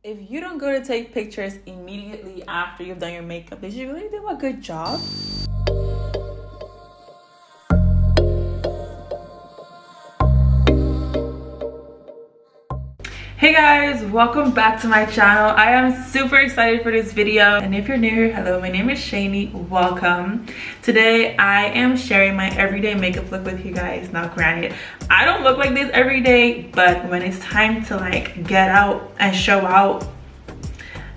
If you don't go to take pictures immediately after you've done your makeup, did you really do a good job? Hey guys, welcome back to my channel. I am super excited for this video, and if you're new here, hello, my name is Shani. Welcome. Today I am sharing my everyday makeup look with you guys. Now granted, I don't look like this every day, but when it's time to like get out and show out,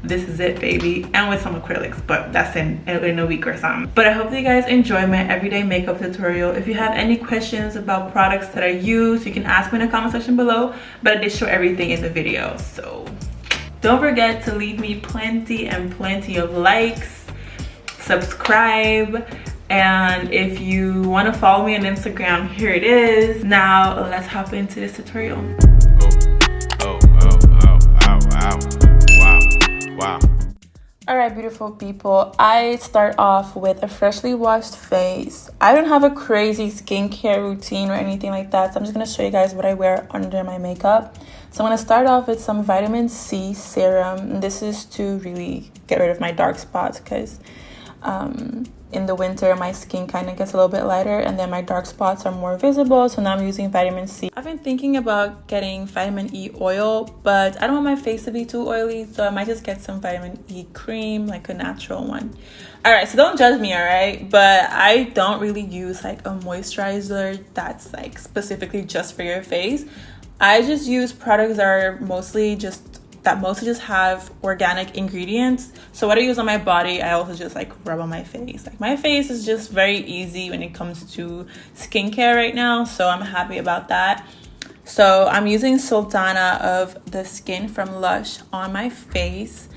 this is it, baby. And with some acrylics, but that's in a week or something. But I hope that you guys enjoy my everyday makeup tutorial. If you have any questions about products that I use, you can ask me in the comment section below, but I did show everything in the video. So don't forget to leave me plenty of likes, subscribe, and if you want to follow me on Instagram, here it is. Now let's hop into this tutorial. Wow. All right, beautiful people, I start off with a freshly washed face. I don't have a crazy skincare routine or anything like that, so I'm just going to show you guys what I wear under my makeup. So I'm going to start off with some vitamin C serum, and this is to really get rid of my dark spots because in the winter my skin kind of gets a little bit lighter and then my dark spots are more visible, so now I'm using vitamin C. I've been thinking about getting vitamin E oil, but I don't want my face to be too oily, so I might just get some vitamin E cream, like a natural one. All right, so don't judge me, all right, but I don't really use like a moisturizer that's like specifically just for your face. I just use products that are mostly just have organic ingredients. So what I use on my body, I also just like rub on my face. Like my face is just very easy when it comes to skincare right now, so I'm happy about that. So I'm using Sultana of the Skin from Lush on my face,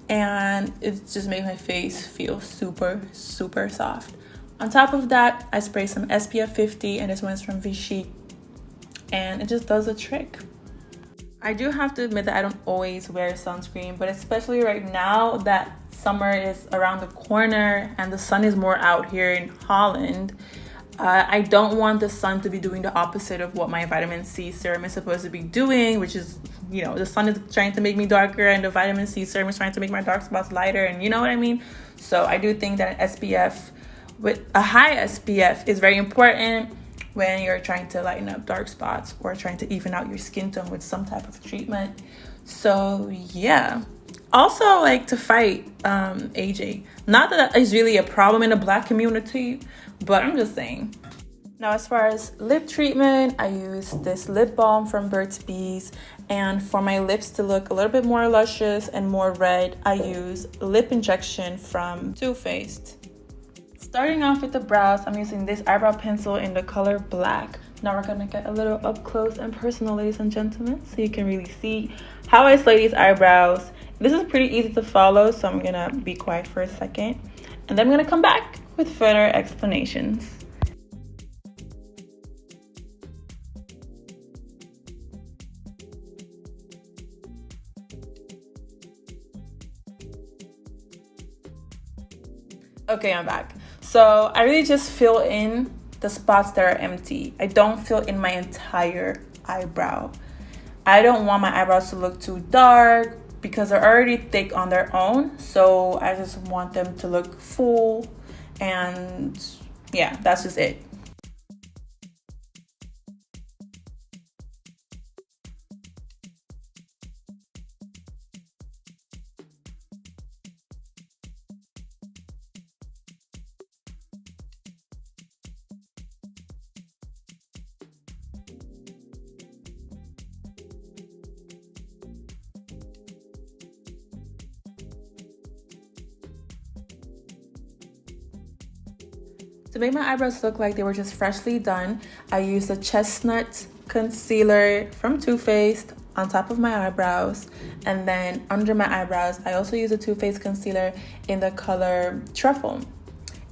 and it just makes my face feel super soft. On top of that, I spray some SPF 50, and this one's from Vichy, and it just does a trick. I do have to admit that I don't always wear sunscreen, but especially right now that summer is around the corner and the sun is more out here in Holland, I don't want the sun to be doing the opposite of what my vitamin C serum is supposed to be doing, which is, you know, the sun is trying to make me darker and the vitamin C serum is trying to make my dark spots lighter, and you know what I mean? So I do think that an SPF with a high SPF is very important when you're trying to lighten up dark spots or trying to even out your skin tone with some type of treatment. So yeah. Also, like, to fight AJ. Not that is really a problem in the Black community, but I'm just saying. Now, as far as lip treatment, I use this lip balm from Burt's Bees, and for my lips to look a little bit more luscious and more red, I use lip injection from Too Faced. Starting off with the brows, I'm using this eyebrow pencil in the color black. Now we're gonna get a little up close and personal, ladies and gentlemen, so you can really see how I slay these eyebrows. This is pretty easy to follow, so I'm gonna be quiet for a second, and then I'm gonna come back with further explanations. Okay, I'm back. So I really just fill in the spots that are empty. I don't fill in my entire eyebrow. I don't want my eyebrows to look too dark because they're already thick on their own. So I just want them to look full, and yeah, that's just it. To make my eyebrows look like they were just freshly done, I used a chestnut concealer from Too Faced on top of my eyebrows, and then under my eyebrows I also use a Too Faced concealer in the color Truffle.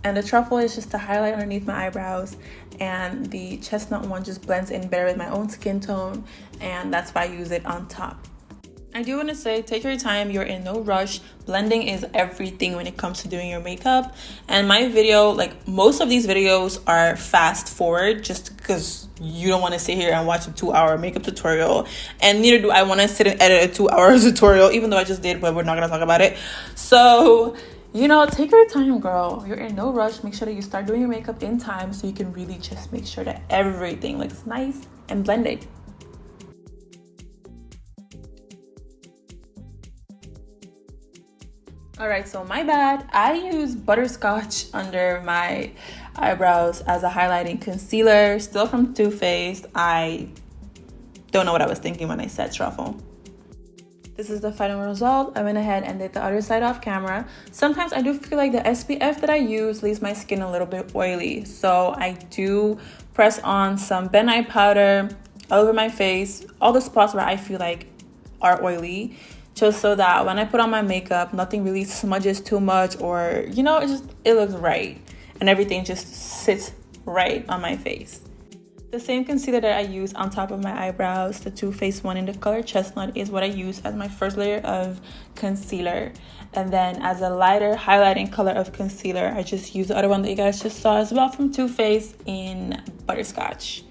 And the Truffle is just to highlight underneath my eyebrows, and the chestnut one just blends in better with my own skin tone, and that's why I use it on top. I do want to say, take your time. You're in no rush. Blending is everything when it comes to doing your makeup. And my video, like most of these videos, are fast forward just because you don't want to sit here and watch a 2-hour makeup tutorial. And neither do I want to sit and edit a 2-hour tutorial, even though I just did, but we're not going to talk about it. So, you know, take your time, girl. You're in no rush. Make sure that you start doing your makeup in time so you can really just make sure that everything looks nice and blended. All right, so my bad. I use butterscotch under my eyebrows as a highlighting concealer, still from Too Faced. I don't know what I was thinking when I said truffle. This is the final result. I went ahead and did the other side off camera. Sometimes I do feel like the SPF that I use leaves my skin a little bit oily. So I do press on some Ben Nye powder all over my face, all the spots where I feel like are oily, just so that when I put on my makeup, nothing really smudges too much, or, you know, it looks right and everything just sits right on my face. The same concealer that I use on top of my eyebrows, the Too Faced one in the color Chestnut, is what I use as my first layer of concealer. And then as a lighter highlighting color of concealer, I just use the other one that you guys just saw as well from Too Faced in Butterscotch.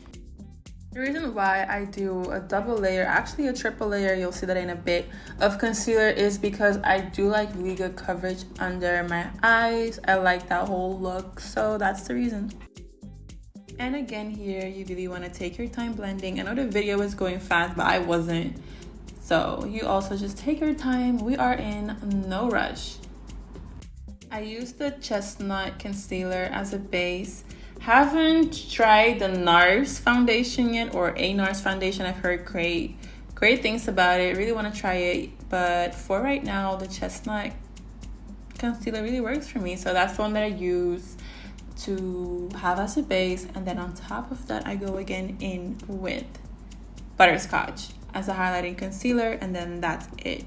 The reason why I do a double layer, actually a triple layer, you'll see that in a bit, of concealer is because I do like really good coverage under my eyes. I like that whole look, so that's the reason. And again, here you really want to take your time blending. I know the video was going fast, but I wasn't. So you also just take your time. We are in no rush. I used the Chestnut concealer as a base. Haven't tried the NARS foundation yet, or a NARS foundation. I've heard great things about it. Really want to try it, but for right now, the Chestnut concealer really works for me. So that's the one that I use to have as a base, and then on top of that, I go again in with Butterscotch as a highlighting concealer, and then that's it.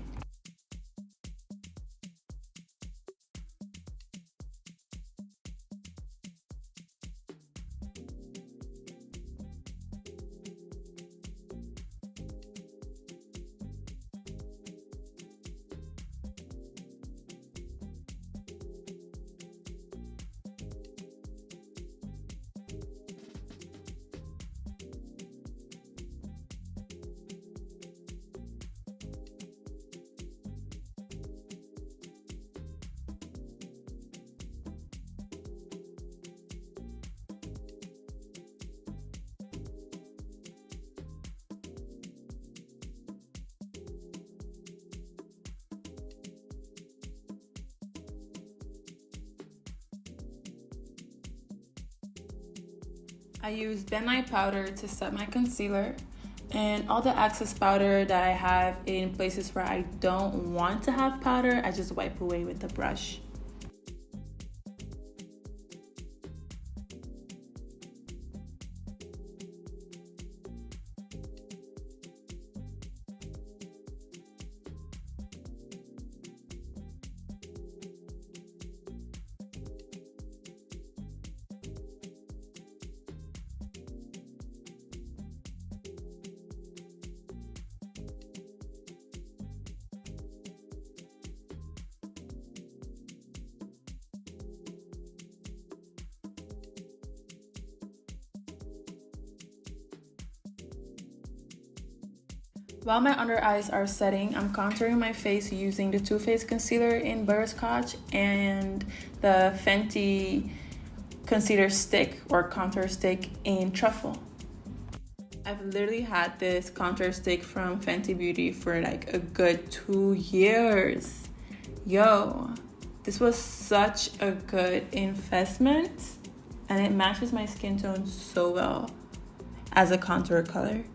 I use Ben Nye powder to set my concealer, and all the excess powder that I have in places where I don't want to have powder, I just wipe away with the brush. While my under eyes are setting, I'm contouring my face using the Too Faced concealer in Butterscotch and the Fenty concealer stick or contour stick in Truffle. I've literally had this contour stick from Fenty Beauty for like a good 2 years. Yo, this was such a good investment, and it matches my skin tone so well as a contour color.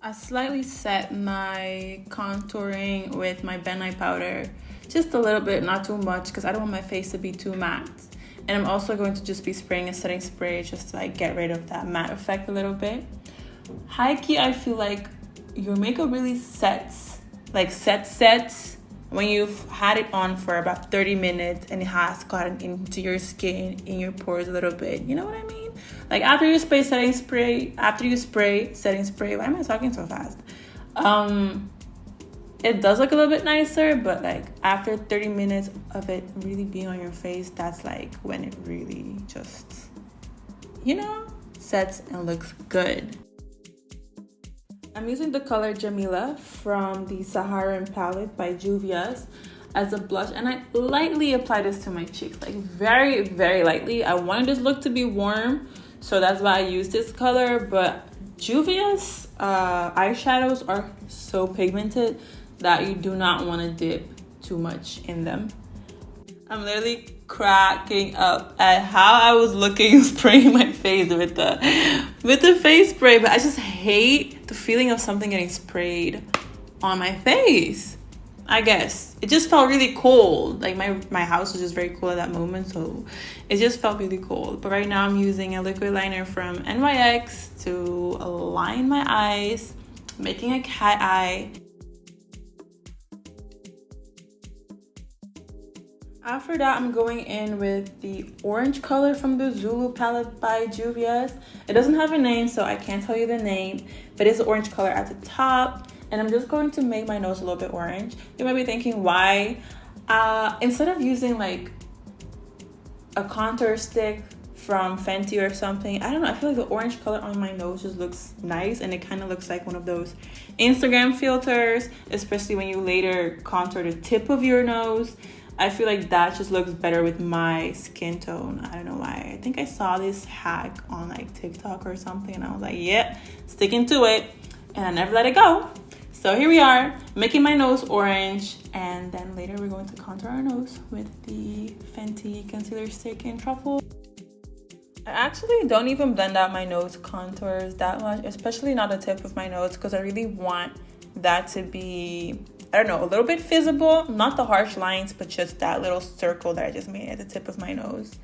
I slightly set my contouring with my Ben Nye powder. Just a little bit, not too much, because I don't want my face to be too matte. And I'm also going to just be spraying a setting spray just to like get rid of that matte effect a little bit. High key, I feel like your makeup really sets when you've had it on for about 30 minutes and it has gotten into your skin, in your pores a little bit. You know what I mean? Like after you spray setting spray, why am I talking so fast? It does look a little bit nicer, but like after 30 minutes of it really being on your face, that's like when it really just, you know, sets and looks good. I'm using the color Jamila from the Saharan palette by Juvia's as a blush, and I lightly apply this to my cheeks, like very, very lightly. I wanted this look to be warm, so that's why I used this color, but Juvia's eyeshadows are so pigmented that you do not want to dip too much in them. I'm literally cracking up at how I was looking spraying my face with the face spray, but I just hate the feeling of something getting sprayed on my face. I guess it just felt really cold. Like my house was just very cool at that moment, so it just felt really cold. But right now I'm using a liquid liner from NYX to align my eyes, making a cat eye. After that, I'm going in with the orange color from the Zulu palette by Juvia's. It doesn't have a name, so I can't tell you the name, but it's the orange color at the top. And I'm just going to make my nose a little bit orange. You might be thinking, why? Instead of using like a contour stick from Fenty or something, I don't know, I feel like the orange color on my nose just looks nice, and it kind of looks like one of those Instagram filters, especially when you later contour the tip of your nose. I feel like that just looks better with my skin tone. I don't know why. I think I saw this hack on like TikTok or something, and I was like, yep, sticking to it, and I never let it go. So here we are, making my nose orange, and then later we're going to contour our nose with the Fenty concealer stick in Truffle. I actually don't even blend out my nose contours that much, especially not the tip of my nose, because I really want that to be, I don't know, a little bit visible, not the harsh lines, but just that little circle that I just made at the tip of my nose.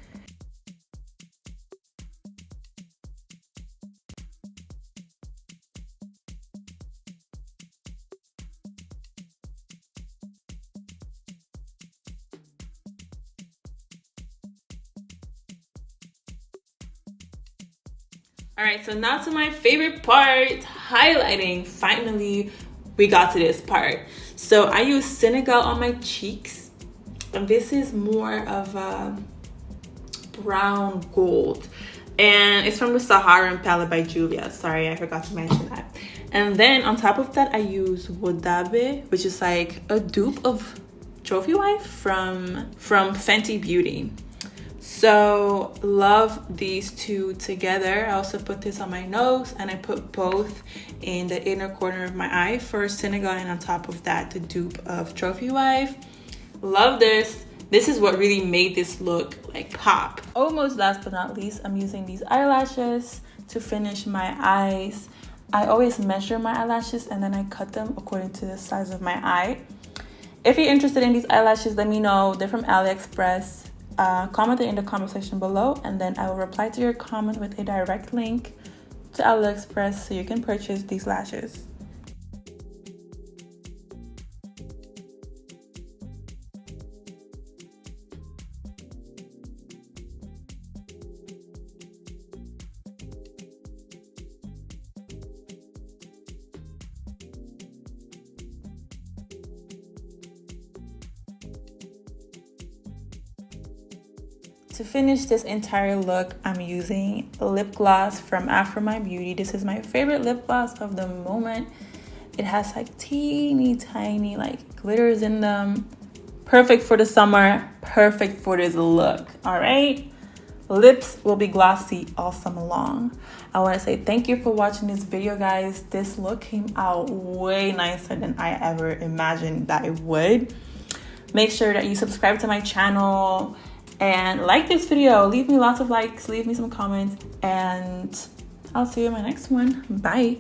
All right, so now to my favorite part, highlighting. Finally, we got to this part. So I use Senegal on my cheeks, and this is more of a brown gold, and it's from the Saharan palette by Julia. Sorry, I forgot to mention that. And then on top of that, I use Wodabe, which is like a dupe of Trophy Wife from Fenty Beauty. So love these two together. I also put this on my nose, and I put both in the inner corner of my eye for Senegal, and on top of that, the dupe of Trophy Wife. Love this. This is what really made this look like pop. Almost last but not least, I'm using these eyelashes to finish my eyes. I always measure my eyelashes and then I cut them according to the size of my eye. If you're interested in these eyelashes, let me know. They're from AliExpress. Comment it in the comment section below, and then I will reply to your comment with a direct link to AliExpress so you can purchase these lashes. To finish this entire look, I'm using lip gloss from Afro My Beauty. This is my favorite lip gloss of the moment. It has like teeny tiny like glitters in them. Perfect for the summer, perfect for this look, all right? Lips will be glossy all summer long. I want to say thank you for watching this video, guys. This look came out way nicer than I ever imagined that it would. Make sure that you subscribe to my channel and like this video. Leave me lots of likes, leave me some comments, and I'll see you in my next one. Bye.